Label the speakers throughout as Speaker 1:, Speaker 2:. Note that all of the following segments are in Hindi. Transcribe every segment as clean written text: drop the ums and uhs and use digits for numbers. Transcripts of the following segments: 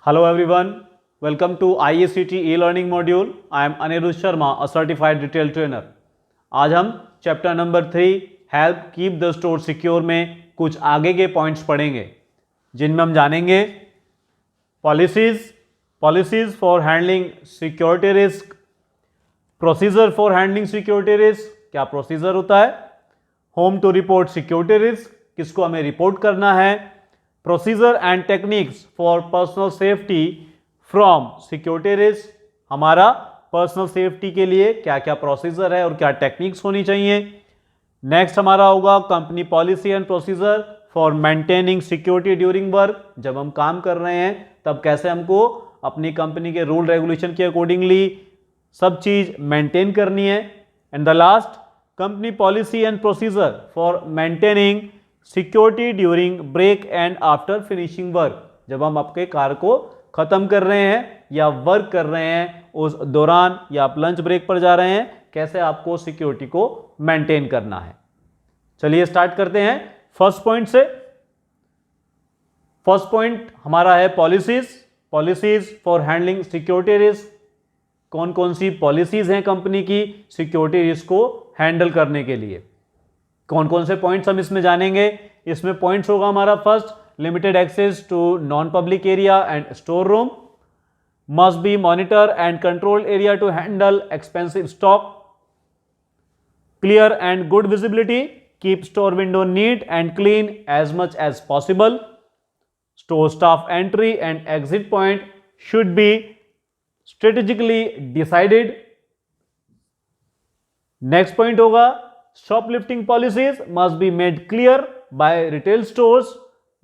Speaker 1: Hello everyone, welcome to IACT e-learning module. I am Anirudh Sharma, a certified retail trainer. आज हम chapter number 3 help keep the store secure में कुछ आगे के पॉइंट्स पढ़ेंगे, जिनमें हम जानेंगे policies for handling security risk, procedure for handling security risk, क्या प्रोसीजर होता है, how to report security risk, किसको हमें रिपोर्ट करना है, procedure and techniques for personal safety from security risk, हमारा पर्सनल सेफ्टी के लिए क्या क्या प्रोसीजर है और क्या टेक्निक्स होनी चाहिए। नेक्स्ट हमारा होगा company policy and procedure for maintaining security during work, जब हम काम कर रहे हैं तब कैसे हमको अपनी कंपनी के रूल रेगुलेशन के अकॉर्डिंगली सब चीज मेंटेन करनी है। And the last company policy and procedure for maintaining security during break and after finishing work, जब हम आपके कार्य को खत्म कर रहे हैं या वर्क कर रहे हैं उस दौरान या आप लंच ब्रेक पर जा रहे हैं, कैसे आपको सिक्योरिटी को मेंटेन करना है। चलिए स्टार्ट करते हैं फर्स्ट पॉइंट से। फर्स्ट पॉइंट हमारा है policies for handling security risk. कौन कौन सी पॉलिसीज हैं कंपनी की सिक्योरिटी रिस्क को हैंडल करने के लिए, कौन कौन से पॉइंट्स हम इसमें जानेंगे। इसमें पॉइंट्स होगा हमारा first, limited access to non public area and store room, must be monitor and control area to handle expensive stock, clear and good visibility, keep store window neat and clean as much as possible, store staff entry and exit point should be strategically decided. Next point होगा shoplifting policies must be made clear by retail stores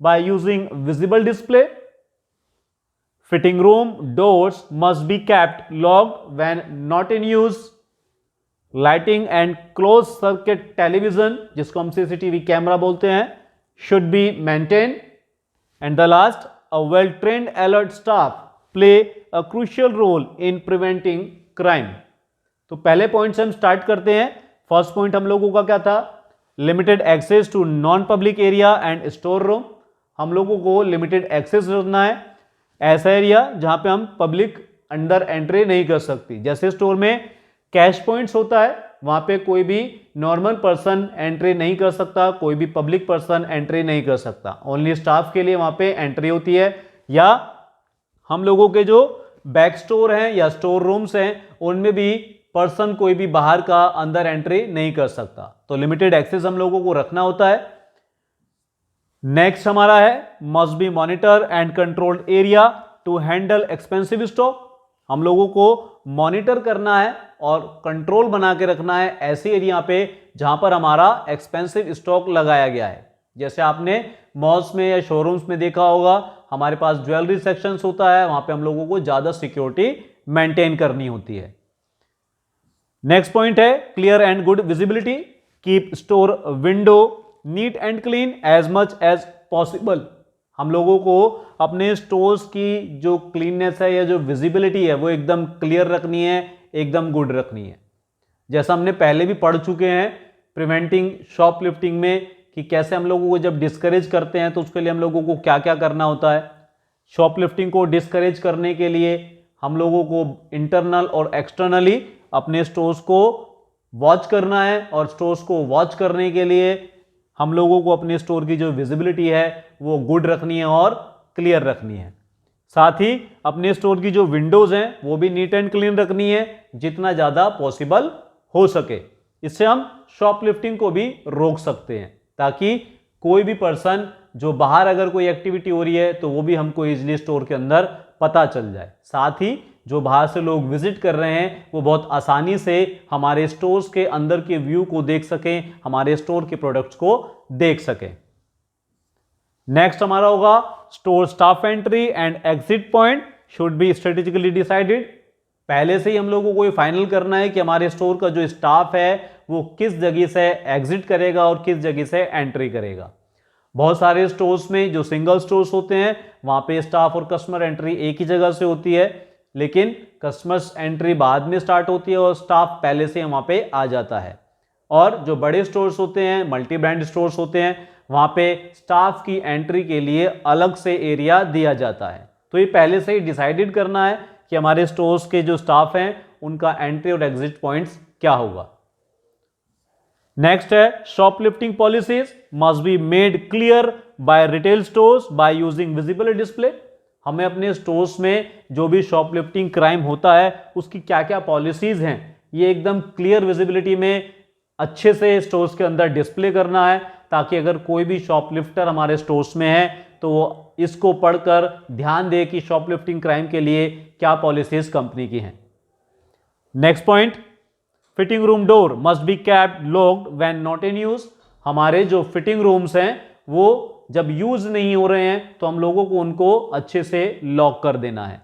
Speaker 1: by using visible display. Fitting room doors must be kept locked when not in use. Lighting and closed circuit television, जिसको हम CCTV कैमरा बोलते हैं, should be maintained. And the last, a well-trained alert staff play a crucial role in preventing crime. तो पहले पॉइंट से हम स्टार्ट करते हैं। फर्स्ट पॉइंट हम लोगों का क्या था, limited access to non public area and store room. हम लोगों को लिमिटेड एक्सेस रखना है, ऐसा एरिया जहां पे हम पब्लिक अंदर एंट्री नहीं कर सकती। जैसे स्टोर में कैश पॉइंट्स होता है, वहां पे कोई भी नॉर्मल पर्सन एंट्री नहीं कर सकता, कोई भी पब्लिक पर्सन एंट्री नहीं कर सकता, ओनली स्टाफ के लिए वहां पे एंट्री होती है। या हम लोगों के जो बैक स्टोर हैं या स्टोर रूम्स हैं, उनमें भी पर्सन कोई भी बाहर का अंदर एंट्री नहीं कर सकता, तो लिमिटेड एक्सेस हम लोगों को रखना होता है। नेक्स्ट हमारा है must be monitor and controlled area to handle expensive stock. हम लोगों को मॉनिटर करना है और कंट्रोल बना के रखना है ऐसे एरिया पे जहां पर हमारा एक्सपेंसिव स्टॉक लगाया गया है। जैसे आपने मॉल्स में या शोरूम्स में देखा होगा, हमारे पास ज्वेलरी सेक्शंस होता है, वहां पे हम लोगों को ज्यादा सिक्योरिटी मेंटेन करनी होती है। नेक्स्ट पॉइंट है clear and good visibility, keep store window neat and clean as much as possible. हम लोगों को अपने स्टोर्स की जो क्लीननेस है या जो विजिबिलिटी है वो एकदम क्लियर रखनी है, एकदम गुड रखनी है। जैसा हमने पहले भी पढ़ चुके हैं प्रिवेंटिंग शॉपलिफ्टिंग में, कि कैसे हम लोगों को जब डिस्करेज करते हैं तो उसके लिए हम लोगों को क्या क्या करना होता है। शॉपलिफ्टिंग को डिस्करेज करने के लिए हम लोगों को इंटरनल और एक्सटर्नली अपने स्टोर्स को वॉच करना है, और स्टोर्स को वॉच करने के लिए हम लोगों को अपने स्टोर की जो विजिबिलिटी है वो गुड रखनी है और क्लियर रखनी है। साथ ही अपने स्टोर की जो विंडोज हैं वो भी नीट एंड क्लीन रखनी है, जितना ज्यादा पॉसिबल हो सके। इससे हम शॉपलिफ्टिंग को भी रोक सकते हैं, ताकि कोई भी पर्सन जो बाहर अगर कोई एक्टिविटी हो रही है तो वो भी हमको इजीली स्टोर के अंदर पता चल जाए। साथ ही जो बाहर से लोग विजिट कर रहे हैं वो बहुत आसानी से हमारे स्टोर्स के अंदर के व्यू को देख सकें, हमारे स्टोर के प्रोडक्ट्स को देख सकें। नेक्स्ट हमारा होगा store staff entry and exit point should be strategically decided. पहले से ही हम लोगों को ये फाइनल करना है कि हमारे स्टोर का जो स्टाफ है वो किस जगह से एग्जिट करेगा और किस जगह से एंट्री करेगा। बहुत सारे स्टोर्स में जो सिंगल स्टोर्स होते हैं वहां पे स्टाफ और कस्टमर एंट्री एक ही जगह से होती है, लेकिन कस्टमर्स एंट्री बाद में स्टार्ट होती है और स्टाफ पहले से वहां पे आ जाता है। और जो बड़े स्टोर्स होते हैं, मल्टी ब्रांड स्टोर्स होते हैं, वहां पे स्टाफ की एंट्री के लिए अलग से एरिया दिया जाता है। तो ये पहले से ही डिसाइडेड करना है कि हमारे स्टोर्स के जो स्टाफ हैं उनका एंट्री और एग्जिट पॉइंट्स क्या होगा। नेक्स्ट है shoplifting policies must be made clear by retail stores by using visible display. हमें अपने स्टोर्स में जो भी शॉपलिफ्टिंग क्राइम होता है उसकी क्या क्या पॉलिसीज हैं ये एकदम क्लियर विजिबिलिटी में अच्छे से स्टोर्स के अंदर डिस्प्ले करना है, ताकि अगर कोई भी शॉपलिफ्टर हमारे स्टोर्स में है तो वो इसको पढ़कर ध्यान दे कि शॉपलिफ्टिंग क्राइम के लिए क्या पॉलिसीज कंपनी की हैं। Next point, fitting room door must be kept locked when not in use. हमारे जो फिटिंग रूम्स हैं वो जब यूज नहीं हो रहे हैं तो हम लोगों को उनको अच्छे से लॉक कर देना है।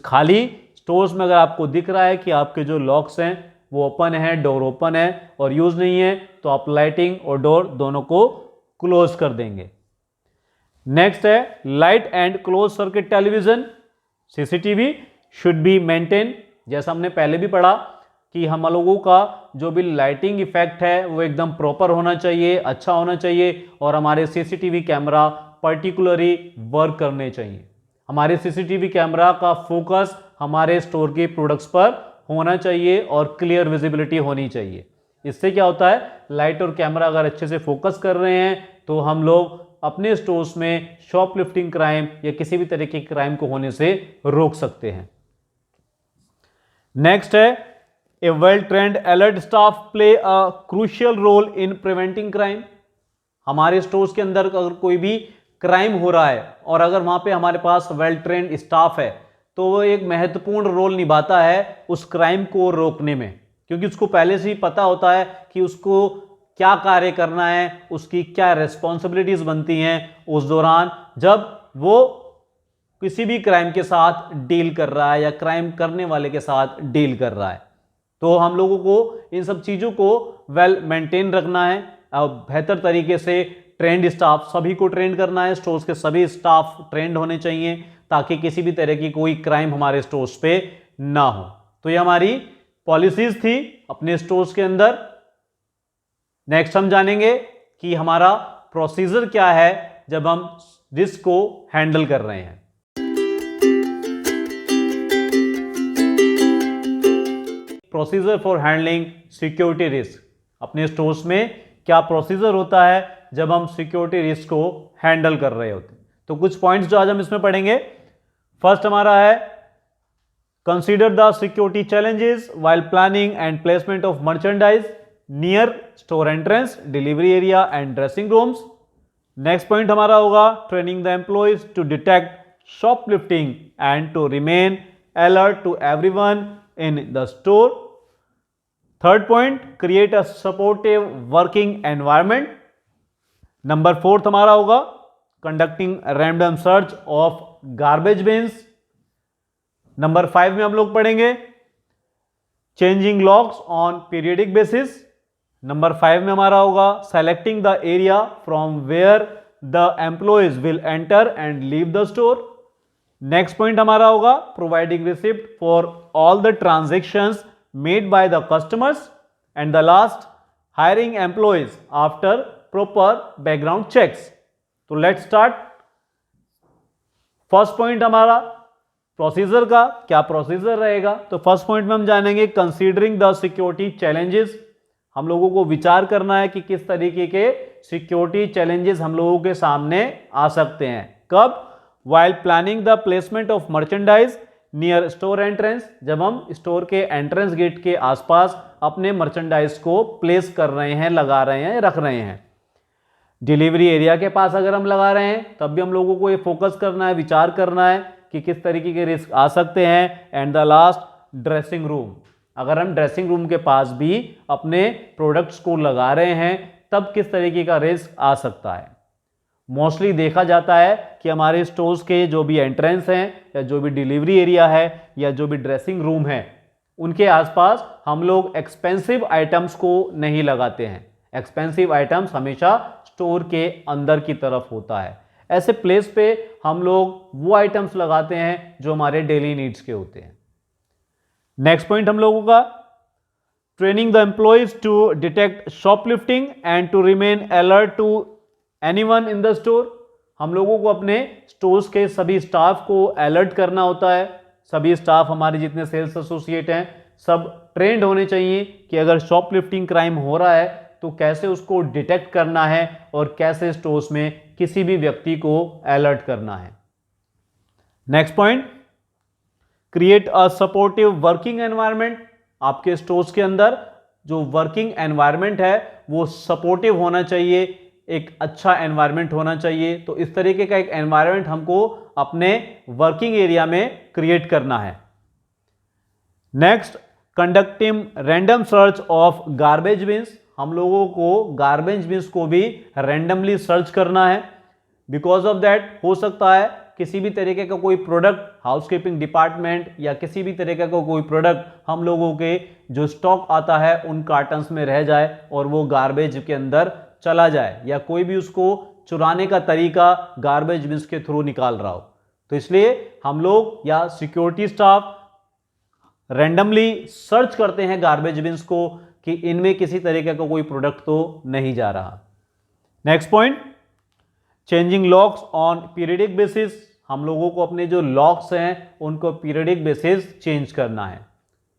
Speaker 1: खाली स्टोर्स में अगर आपको दिख रहा है कि आपके जो लॉक्स हैं वो ओपन है, डोर ओपन है और यूज नहीं है, तो आप लाइटिंग और डोर दोनों को क्लोज कर देंगे। नेक्स्ट है light and close circuit television CCTV should be maintain. जैसा हमने पहले भी पढ़ा कि हम लोगों का जो भी लाइटिंग इफेक्ट है वो एकदम प्रॉपर होना चाहिए, अच्छा होना चाहिए और हमारे सीसीटीवी कैमरा पर्टिकुलरली वर्क करने चाहिए। हमारे सीसीटीवी कैमरा का फोकस हमारे स्टोर के प्रोडक्ट्स पर होना चाहिए और क्लियर विजिबिलिटी होनी चाहिए। इससे क्या होता है, लाइट और कैमरा अगर अच्छे से फोकस कर रहे हैं तो हम लोग अपने स्टोर्स में शॉपलिफ्टिंग क्राइम या किसी भी तरह के क्राइम को होने से रोक सकते हैं। नेक्स्ट है a well trained alert staff play a crucial role in preventing crime. हमारे स्टोर्स के अंदर अगर कोई भी क्राइम हो रहा है और अगर वहां पे हमारे पास वेल ट्रेंड स्टाफ है तो वो एक महत्वपूर्ण रोल निभाता है उस क्राइम को रोकने में, क्योंकि उसको पहले से ही पता होता है कि उसको क्या कार्य करना है, उसकी क्या रेस्पॉन्सिबिलिटीज बनती हैं उस दौरान जब वो किसी भी क्राइम के साथ डील कर रहा है या क्राइम करने वाले के साथ डील कर रहा है। तो हम लोगों को इन सब चीज़ों को वेल मेंटेन रखना है और बेहतर तरीके से ट्रेंड स्टाफ सभी को ट्रेंड करना है। स्टोर्स के सभी स्टाफ ट्रेंड होने चाहिए ताकि किसी भी तरह की कोई क्राइम हमारे स्टोर्स पे ना हो। तो ये हमारी पॉलिसीज थी अपने स्टोर्स के अंदर। नेक्स्ट हम जानेंगे कि हमारा प्रोसीजर क्या है जब हम रिस्क को हैंडल कर रहे हैं। Procedure for handling security risk. अपने स्टोर्स में क्या प्रोसीजर होता है जब हम सिक्योरिटी रिस्क को हैंडल कर रहे होते हैं। तो कुछ पॉइंट्स जो आज हम इसमें पढ़ेंगे। फर्स्ट हमारा है consider the security challenges while planning and placement of merchandise near store entrance, delivery area and dressing rooms. Next point हमारा होगा training the employees to detect shoplifting and to remain alert to everyone in the store. Third point, create a supportive working environment. Number 4 हमारा होगा conducting random search of garbage bins. Number 5 में हम लोग पढ़ेंगे changing locks on periodic basis. Number 5 में हमारा होगा selecting the area from where the employees will enter and leave the store. Next point हमारा होगा providing receipt for all the transactions made by the customers and the last hiring employees after proper background checks. तो लेट्स स्टार्ट। फर्स्ट पॉइंट हमारा प्रोसीजर का क्या प्रोसीजर रहेगा। तो फर्स्ट पॉइंट में हम जानेंगे कंसीडरिंग द सिक्योरिटी चैलेंजेस। हम लोगों को विचार करना है कि किस तरीके के सिक्योरिटी चैलेंजेस हम लोगों के सामने आ सकते हैं। कब? While planning the placement of merchandise near store entrance, जब हम स्टोर के एंट्रेंस गेट के आसपास अपने मर्चेंडाइज को प्लेस कर रहे हैं, लगा रहे हैं, रख रहे हैं। डिलीवरी एरिया के पास अगर हम लगा रहे हैं तब भी हम लोगों को ये फोकस करना है, विचार करना है कि किस तरीके के रिस्क आ सकते हैं। And the last dressing room, अगर हम ड्रेसिंग रूम के पास भी अपने प्रोडक्ट्स को लगा रहे हैं तब किस तरीके का रिस्क आ सकता है। मोस्टली देखा जाता है कि हमारे स्टोर्स के जो भी एंट्रेंस हैं या जो भी डिलीवरी एरिया है या जो भी ड्रेसिंग रूम है उनके आसपास हम लोग एक्सपेंसिव आइटम्स को नहीं लगाते हैं। एक्सपेंसिव आइटम्स हमेशा स्टोर के अंदर की तरफ होता है। ऐसे प्लेस पे हम लोग वो आइटम्स लगाते हैं जो हमारे डेली नीड्स के होते हैं। नेक्स्ट पॉइंट हम लोगों का training the employees to detect shoplifting and to remain alert to anyone in the store. हम लोगों को अपने स्टोर्स के सभी स्टाफ को अलर्ट करना होता है। सभी स्टाफ हमारे जितने सेल्स एसोसिएट हैं सब ट्रेंड होने चाहिए कि अगर शॉपलिफ्टिंग क्राइम हो रहा है तो कैसे उसको डिटेक्ट करना है और कैसे स्टोर्स में किसी भी व्यक्ति को अलर्ट करना है। Next point, create a supportive working environment. आपके स्टोर्स के अंदर जो वर्किंग एनवायरनमेंट है वो सपोर्टिव होना चाहिए, एक अच्छा एनवायरनमेंट होना चाहिए। तो इस तरीके का एक एनवायरनमेंट हमको अपने वर्किंग एरिया में क्रिएट करना है। Next, conducting random search of garbage beans. हम लोगों को गार्बेज बिन्स को भी रैंडमली सर्च करना है। बिकॉज ऑफ दैट हो सकता है किसी भी तरीके का कोई प्रोडक्ट हाउसकीपिंग डिपार्टमेंट या किसी भी तरीके का कोई प्रोडक्ट हम लोगों के जो स्टॉक आता है उन कार्टन्स में रह जाए और वो गार्बेज के अंदर चला जाए, या कोई भी उसको चुराने का तरीका गार्बेज बिन्स के थ्रू निकाल रहा हो। तो इसलिए हम लोग या सिक्योरिटी स्टाफ रैंडमली सर्च करते हैं गार्बेज बिन्स को कि इनमें किसी तरीके का कोई प्रोडक्ट तो नहीं जा रहा। Next point, changing locks on periodic basis. हम लोगों को अपने जो लॉक्स हैं उनको पीरियडिक बेसिस चेंज करना है।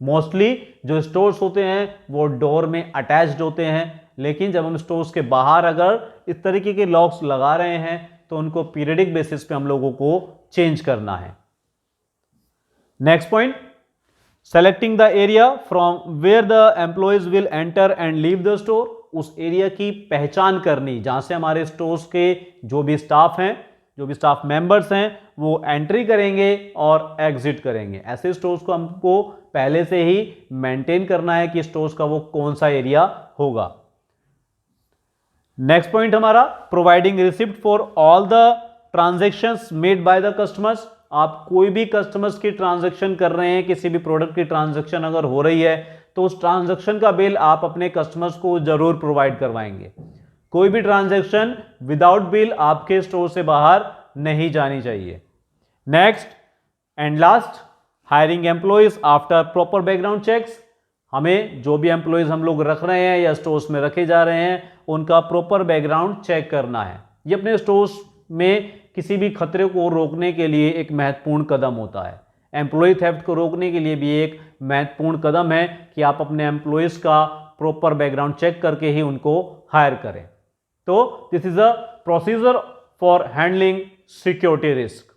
Speaker 1: मोस्टली जो स्टोर्स होते हैं वो डोर में अटैच्ड होते हैं, लेकिन जब हम स्टोर्स के बाहर अगर इस तरीके के लॉक्स लगा रहे हैं तो उनको पीरियडिक बेसिस पे हम लोगों को चेंज करना है। Next point, selecting the area from where the employees will enter and leave the store. उस एरिया की पहचान करनी जहां से हमारे स्टोर्स के जो भी स्टाफ हैं, जो भी स्टाफ मेंबर्स हैं वो एंट्री करेंगे और एग्जिट करेंगे। ऐसे स्टोर्स को हमको पहले से ही मेंटेन करना है कि स्टोर्स का वो कौन सा एरिया होगा। नेक्स्ट पॉइंट हमारा, providing receipt for all the transactions made by the customers. आप कोई भी कस्टमर्स की ट्रांजैक्शन कर रहे हैं, किसी भी प्रोडक्ट की ट्रांजैक्शन अगर हो रही है तो उस ट्रांजैक्शन का बिल आप अपने कस्टमर्स को जरूर प्रोवाइड करवाएंगे। कोई भी ट्रांजैक्शन विदाउट बिल आपके स्टोर से बाहर नहीं जानी चाहिए। Next and last, hiring employees after proper background checks. हमें जो भी एम्प्लॉयज हम लोग रख रहे हैं या स्टोर्स में रखे जा रहे हैं उनका प्रॉपर बैकग्राउंड चेक करना है। ये अपने स्टोर्स में किसी भी खतरे को रोकने के लिए एक महत्वपूर्ण कदम होता है। एम्प्लॉय थेफ्ट को रोकने के लिए भी एक महत्वपूर्ण कदम है कि आप अपने एम्प्लॉयज का प्रॉपर बैकग्राउंड चेक करके ही उनको हायर करें। तो this is a procedure for handling security risk.